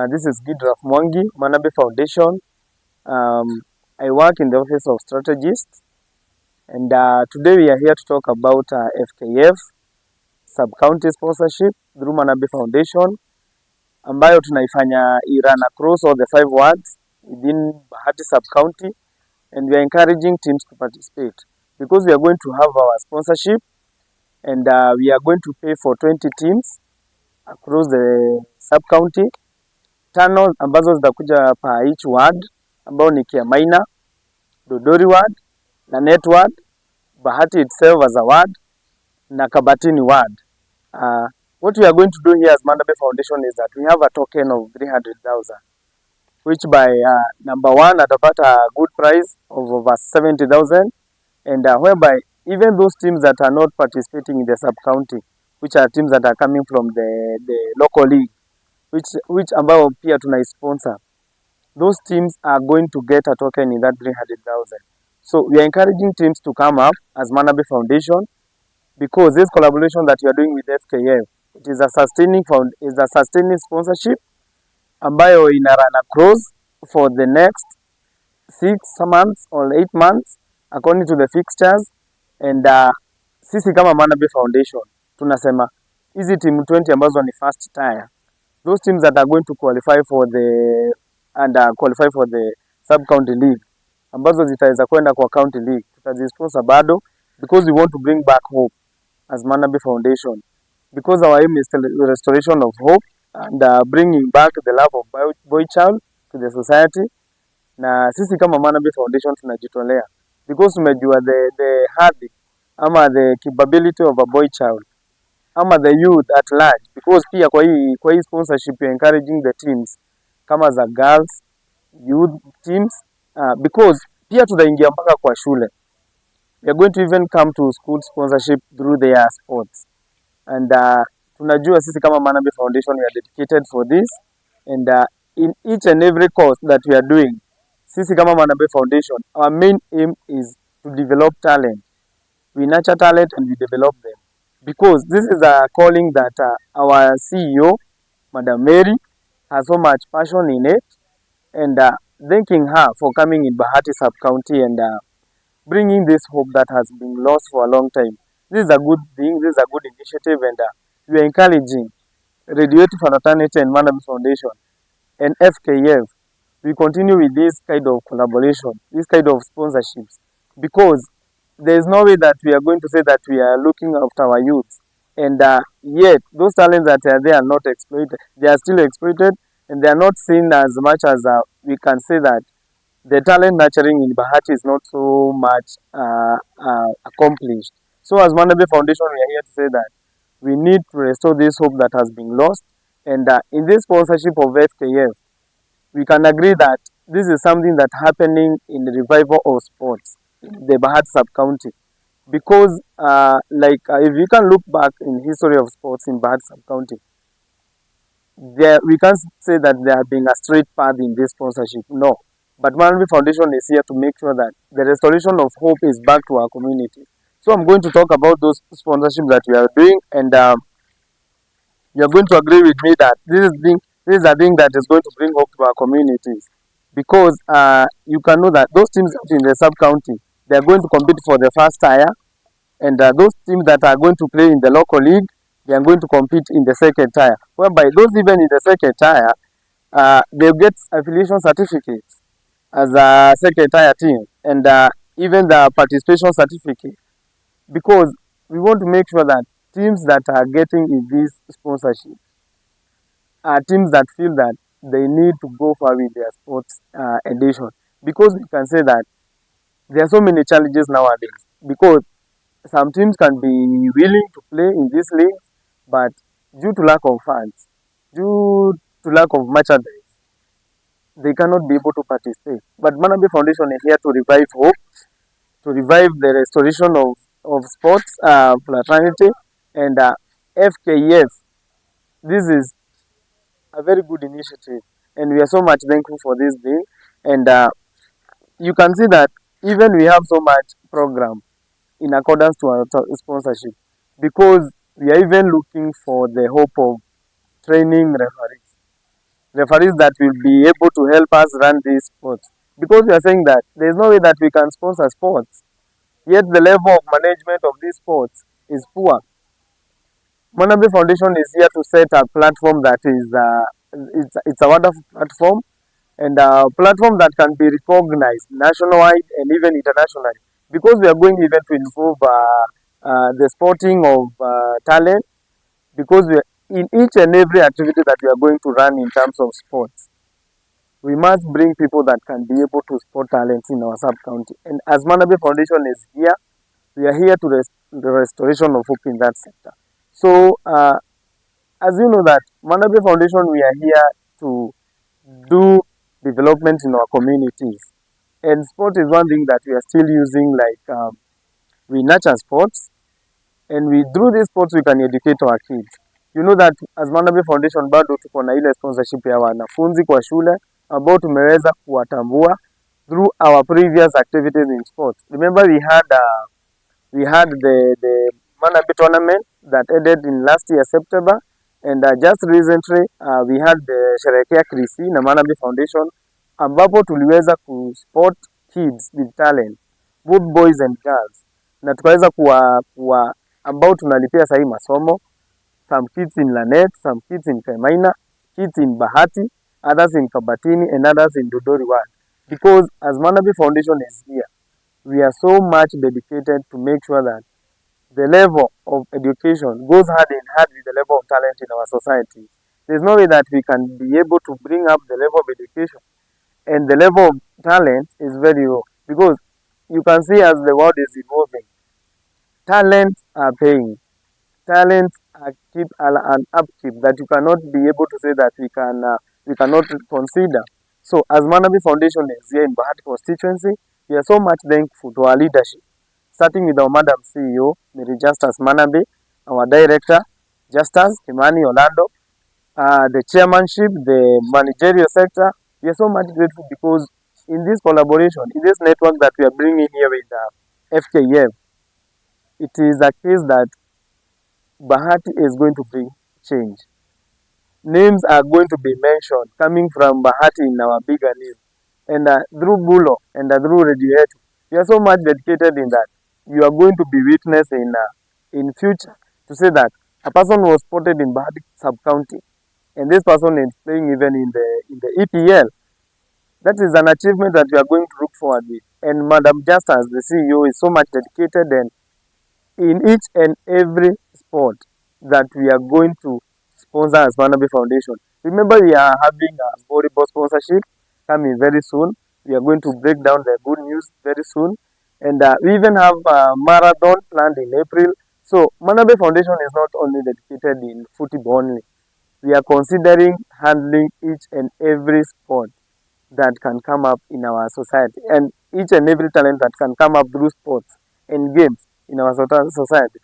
This is Gidraf Mwangi, Mannabay Foundation. I work in the Office of Strategists, and today we are here to talk about FKF sub-county sponsorship through Mannabay Foundation, ambayo tunaifanya run across all the 5 wards within Bahati sub-county, and we are encouraging teams to participate because we are going to have our sponsorship, and we are going to pay for 20 teams across the sub-county. 5 ambazo zitakuja pa each ward, ambao ni Kiamaina, Dodori ward, Lanet ward, Bahati itself as a ward, na Kabatini ward. What we are going to do here as Mannabay Foundation is that we have a token of 300,000, which by number 1 atapata a good price of over 70,000, and whereby even those teams that are not participating in the sub-county, which are teams that are coming from the local league, which ambao pia tunaisponsor, those teams are going to get a token in that 300,000. So we are encouraging teams to come up as Mannabay Foundation, because this collaboration that you are doing with FKF, it is a sustaining sponsorship ambayo ina run across for the next 6 months or 8 months according to the fixtures. And sisi kama Mannabay Foundation tunasema hizi team 20 ambazo ni first tier, those teams that are going to qualify for the sub-county league, ambazo zitaweza kwenda kwa county league, tutazisponsor bado, because we want to bring back hope as Mannabay Foundation, because our aim is the restoration of hope and bringing back the love of boy child to the society. Na sisi kama Mannabay Foundation tunajitolea because tumejua the hard ama the capability of a boy child ama the youth at large, because pia kwa hii sponsorship you're encouraging the teams kama za girls youth teams, because pia tutaingia mpaka kwa shule. We are going to even come to school sponsorship through their sports, and tunajua sisi kama Mannabay Foundation we are dedicated for this, and in each and every course that we are doing, sisi kama Mannabay Foundation, our main aim is to develop talent. We nurture talent and we develop them, because this is a calling that our CEO, Madam Mary, has so much passion in it, and thanking her for coming in Bahati sub-county and bringing this hope that has been lost for a long time. This is a good thing, this is a good initiative, and we are encouraging Radioactive Fraternity and Mannabay Foundation and FKF. We continue with this kind of collaboration, this kind of sponsorships, because there is no way that we are going to say that we are looking after our youths, and yet those talents that are there are not exploited. They are still exploited, and they are not seen as much as we can say that the talent nurturing in Bahati is not so much accomplished. So as Mannabay Foundation, we are here to say that we need to restore this hope that has been lost, and in this sponsorship of FKF, we can agree that this is something that happening in the revival of sports in the Bahati sub-county, because if you can look back in history of sports in Bahati sub-county, we can't say that there has been a straight path in this sponsorship, no. But Mannabay Foundation is here to make sure that the restoration of hope is back to our community. So I'm going to talk about those sponsorships that we are doing, and you are going to agree with me that this is a thing that is going to bring hope to our communities, because you can know that those teams in the sub-county, they are going to compete for the first tier, and those teams that are going to play in the local league, they are going to compete in the second tier, whereby those even in the second tier, they get affiliation certificates as a second tier team, and even the participation certificate, because we want to make sure that teams that are getting in this sponsorship are teams that feel that they need to go far with their sports edition, because we can say that there are so many challenges nowadays, because some teams can be willing to play in this league, but due to lack of funds, due to lack of merchandise, they cannot be able to participate. But Mannabay Foundation is here to revive hope, to revive the restoration of sports fraternity, and FKF. This is a very good initiative, and we are so much thankful for this thing. And you can see that even we have so much program in accordance to our sponsorship, because we are even looking for the hope of training referees. referees that will be able to help us run these sports. Because we are saying that there is no way that we can sponsor sports, yet the level of management of these sports is poor. Mannabay Foundation is here to set a platform that is it's a wonderful platform, and a platform that can be recognized nationwide and even internationally, because we are going even to involve the sporting of talent, because we are, in each and every activity that we are going to run in terms of sports, we must bring people that can be able to sport talents in our sub-county. And as Mannabay Foundation is here, we are here to the restoration of hope in that sector. So, as you know that Mannabay Foundation, we are here to do development in our communities. And sport is one thing that we are still using, like we nurture sports, and we through these sports we can educate our kids. You know that as Mannabay Foundation bado tuko na ile sponsorship ya wanafunzi kwa shule ambao tumeweza kuwatambua through our previous activities in sports. Remember we had the Mannabay tournament that ended in last year September, and just recently we had the Sherekea Krisi na Mannabay Foundation ambapo tuliweza kusport kids with talent, both boys and girls, na tukaweza kuwa ambao tunalipia sahi masomo, some kids in Lanet, some kids in Kaimaina, kids in Bahati, others in Kabatini, and others in Dodori Ward. Because as Mannabay Foundation is here, we are so much dedicated to make sure that the level of education goes hand in hand with the level of talent in our society. There's no way that we can be able to bring up the level of education and the level of talent is very low. Because you can see as the world is evolving, talents are paying. Talents are keep an upkeep that you cannot be able to say that we cannot consider. So as Mannabay Foundation is here in Bahati constituency, we are so much thankful to our leadership, starting with our Madam CEO, Mary Justus Mannabay, our Director, Justus Kimani Orlando, the chairmanship, the managerial sector. We are so much grateful because in this collaboration, in this network that we are bringing here with FKF, it is a case that Bahati is going to bring change. Names are going to be mentioned coming from Bahati in our bigger name. And through Bulo and through Radiohead, we are so much dedicated in that. You are going to be witness in future to say that a person was spotted in Bahati sub-county, and this person is playing even in the EPL. That is an achievement that we are going to look forward with. And Madam Justus, the CEO, is so much dedicated, and in each and every sport that we are going to sponsor as Mannabay Foundation. Remember, we are having a volleyball sponsorship coming very soon. We are going to break down the good news very soon. And we even have a marathon planned in April. So Mannabay Foundation is not only dedicated in football only. We are considering handling each and every sport that can come up in our society, and each and every talent that can come up through sports and games in our society.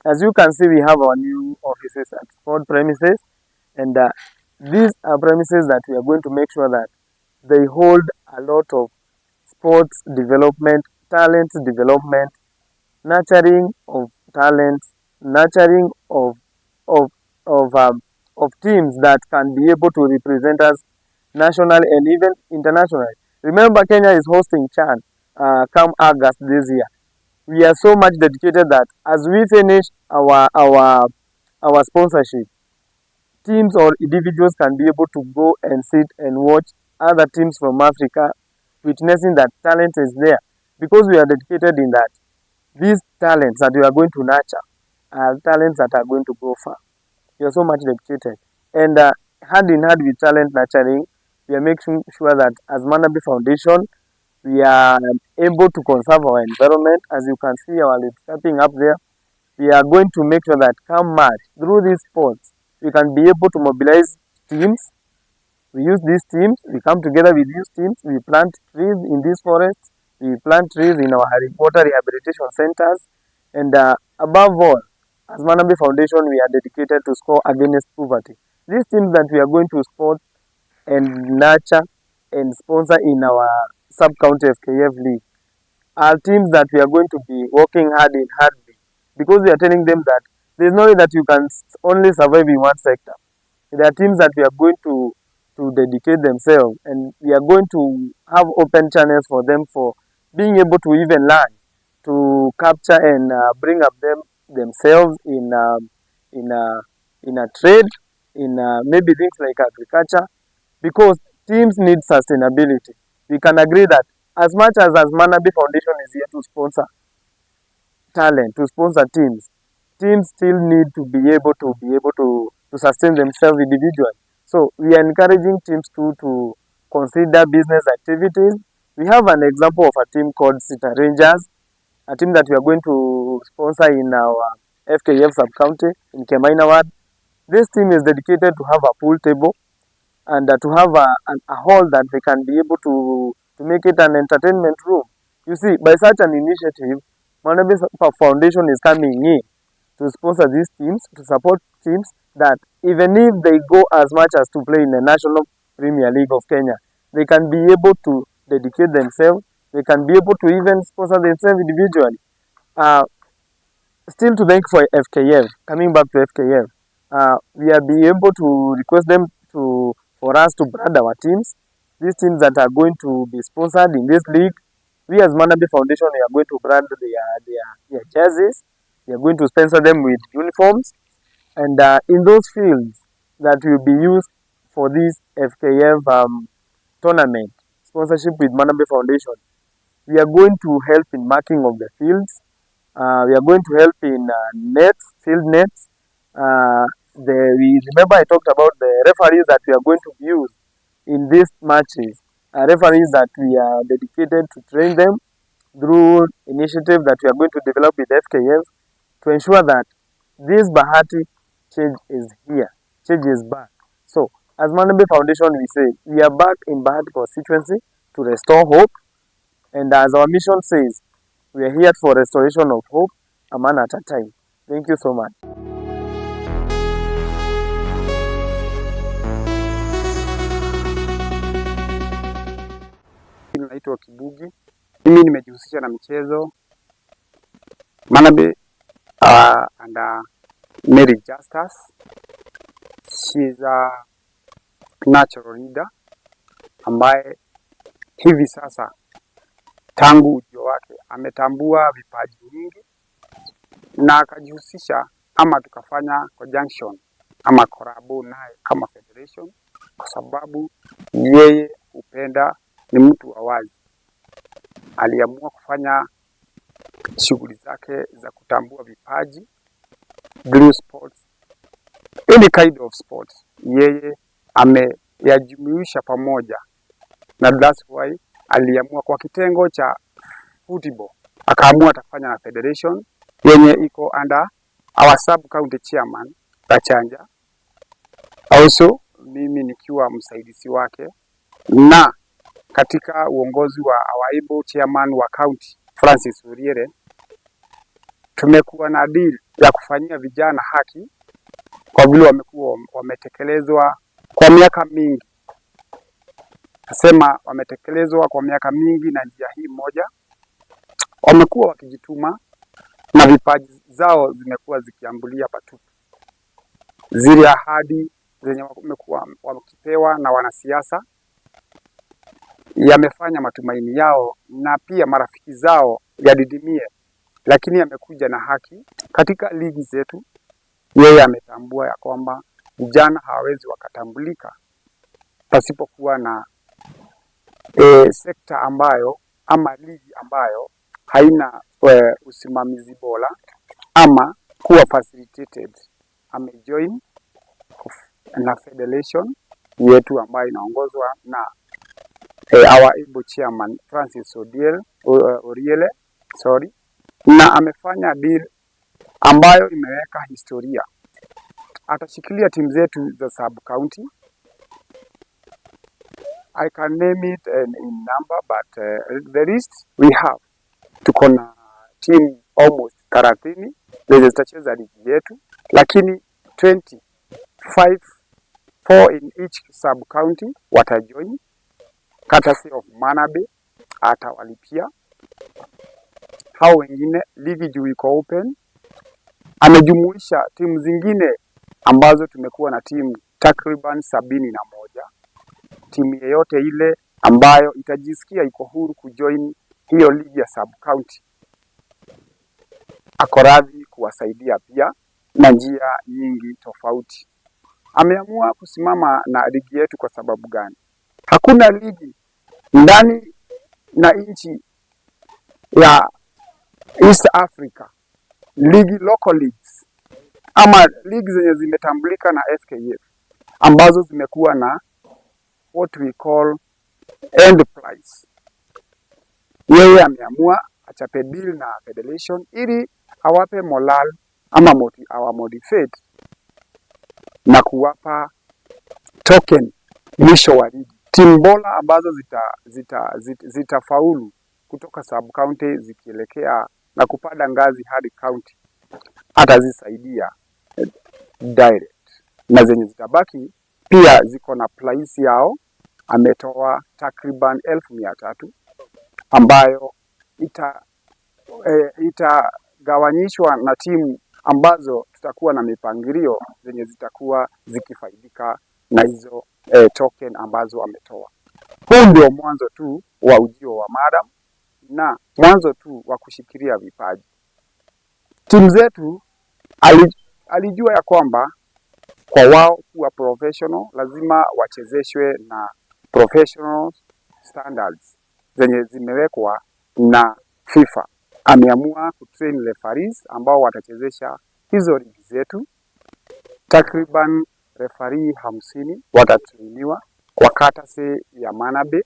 As you can see, we have our new offices at sport premises, and these are premises that we are going to make sure that they hold a lot of sports development, talent development, nurturing of talents, nurturing of of um, of teams that can be able to represent us nationally and even internationally. Remember, Kenya is hosting CHAN come August this year. We are so much dedicated that as we finish our sponsorship, teams or individuals can be able to go and sit and watch other teams from Africa, witnessing that talent is there, because we are dedicated in that. These talents that we are going to nurture are talents that are going to go far. We are so much dedicated, and hand in hand with talent nurturing, we are making sure that as Mannabay Foundation, we are able to conserve our environment. As you can see our landscaping up there, we are going to make sure that come March, through these sports, we can be able to mobilize teams. We use these teams, we come together with these teams, we plant trees in these forests, we plant trees in our water rehabilitation centers, and above all, as Mannabay Foundation, we are dedicated to score against poverty. These teams that we are going to support and nurture and sponsor in our sub-county FKF league are teams that we are going to be working hard in hard with, because we are telling them that there is no way that you can only survive in one sector. There are teams that we are going to to dedicate themselves, and we are going to have open channels for them for being able to even learn to capture and bring up themselves in a trade, in maybe things like agriculture, because teams need sustainability. We can agree that as much as Mannabay Foundation is here to sponsor talent, to sponsor teams still need to be able to sustain themselves individually. So we are encouraging teams to consider business activities. We have an example of a team called Sita Rangers, a team that we are going to sponsor in our FKF sub-county in Kemaina Ward. This team is dedicated to have a pool table and to have a hall that they can be able to make it an entertainment room. You see, by such an initiative, Mannabay Foundation is coming in to sponsor these teams, to support teams that even if they go as much as to play in the National Premier League of Kenya, they can be able to dedicate themselves, they can be able to even sponsor themselves individually. Still to thank for FKF, coming back to FKF, we are be able to request them for us to brand our teams, these teams that are going to be sponsored in this league. We as Mannabay Foundation, we are going to brand their jerseys, we are going to sponsor them with uniforms, and in those fields that will be used for this FKF tournament, sponsorship with Mannabay Foundation, we are going to help in marking of the fields, we are going to help in field nets. We remember I talked about the referees that we are going to use in these matches, referees that we are dedicated to train them through initiative that we are going to develop with FKF to ensure that this Bahati change is here, change is back. So, as Mannabay Foundation, we say we are back in Bahati constituency to restore hope, and as our mission says, we are here for restoration of hope, a man at a time. Thank you so much. Naitwa Kibugi. Mimi nimejihusisha na michezo Mannabay and Mary Justus. She's a natural leader ambaye hivi sasa tangu ujio wake ametambua vipaji vingi na akajihusisha ama tukafanya conjunction ama korabo naye kama federation, kwa sababu yeye upenda, ni mtu wa wazi. Aliamua kufanya shughuli zake za kutambua vipaji through sports, any kind of sports. Yeye ameyajumuisha pamoja, na that's why aliamua kwa kitengo cha football akaamua atafanya na federation yenye iko under our sub county chairman Kachanja, also mimi nikiwa msaidizi wake, na katika uongozi wa our chairman wa county Francis Uriere. Tumekuwa na deal ya kufanyia vijana haki kwa vile wamekuwa wametekelezwa kwa miaka mingi. Nasema wametekelezwa kwa miaka mingi, na njia hii moja wamekuwa wakijituma na vipaji zao zimekuwa zikiambulia patupu. Zile ahadi zenye wamekuwa wakipewa na wanasiasa yamefanya matumaini yao na pia marafiki zao yadidimie, lakini yamekuja na haki. Katika ligi zetu yeye ametambua ya kwamba vijana hawawezi wakatambulika pasipokuwa na sekta ambayo ama ligi ambayo haina usimamizi bora ama kuwa facilitated. Amejoin na federation yetu ambayo inaongozwa na our chairman Francis Uriele, na amefanya deal ambayo imeweka historia. Atashikilia timu zetu za sub county. I can name it in number, but the list we have, tuko na team almost 30 zenye zitacheza ligi yetu, lakini 4 in each sub county watajoin. Courtesy of Mannabay atawalipia. Hao wengine ligi juu iko open. Amejumuisha timu zingine ambazo tumekuwa na timu takriban 71 timu yeyote ile ambayo itajisikia iko huru kujoin hiyo ligi ya sub county ako radhi kuwasaidia pia na njia nyingi tofauti. Ameamua kusimama na ligi yetu kwa sababu gani? Hakuna ligi ndani na nchi ya East Africa, ligi local leagues ama ligi zenye zimetambulika na FKF ambazo zimekuwa na what we call end price. Yeye ameamua achape deal na federation ili awape moral ama motivate na kuwapa token mwisho wa ligi. Timu bora ambazo zitafaulu kutoka sub county zikielekea na kupanda ngazi hadi county atazisaidia direct, na zenye zitabaki pia ziko na price yao. Ametoa takriban 1,300 ambayo itagawanyishwa na timu ambazo tutakuwa na mipangilio zenye zitakuwa zikifaidika na hizo token ambazo ametoa. Huu ndio mwanzo tu wa ujio wa madam na mwanzo tu wa kushikilia vipaji. Timu zetu alijua ya kwamba kwa wao kuwa professional lazima wachezeshwe na professional standards zenye zimewekwa na FIFA. Ameamua kutrain referees ambao watachezesha hizo ligi zetu. Takriban referee 50 watatrainiwa kwa courtesy ya Mannabay.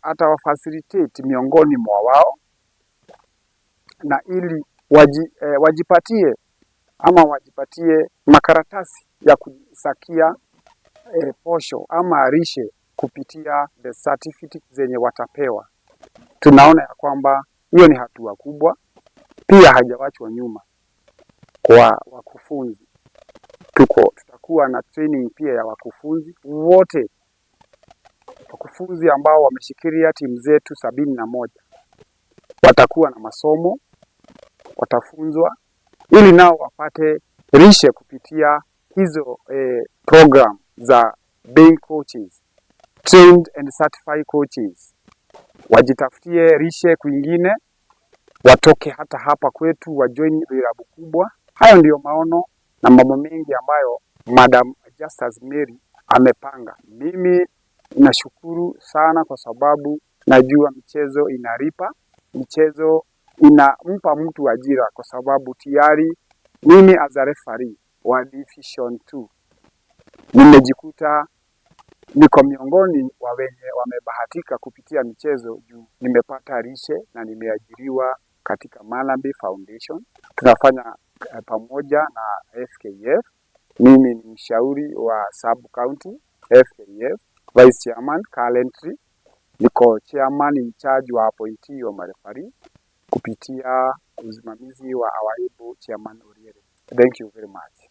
Atawafacilitate miongoni mwa wao na ili wajipatie makaratasi ya kusakia posho ama rishe kupitia the certificate zenye watapewa. Tunaona ya kwamba hiyo ni hatua kubwa. Pia hajawachwa nyuma kwa wakufunzi. Tutakuwa na training pia ya wakufunzi wote. Wakufunzi ambao wameshikilia timu zetu 71 watakuwa na masomo, watafunzwa ili nao wapate rishe kupitia hizo program za being coaches, trained and certified coaches. Wajitafutie rishe kwingine, watoke hata hapa kwetu wajoin vilabu kubwa. Hayo ndiyo maono na mambo mengi ambayo Madam Justus Mary amepanga. Mimi nashukuru sana kwa sababu najua michezo inalipa, michezo inampa mtu ajira, kwa sababu tayari mimi as a referee wa Division 2 nimejikuta niko miongoni wa wenye wamebahatika kupitia michezo juu nimepata rishe na nimeajiriwa katika Mannabay Foundation. Tunafanya pamoja na FKF. Mimi ni mshauri wa sub county FKF, vice chairman currently, niko chairman in charge wa appointee wa mareferee kupitia usimamizi wa our able chairman Oriere. Thank you very much.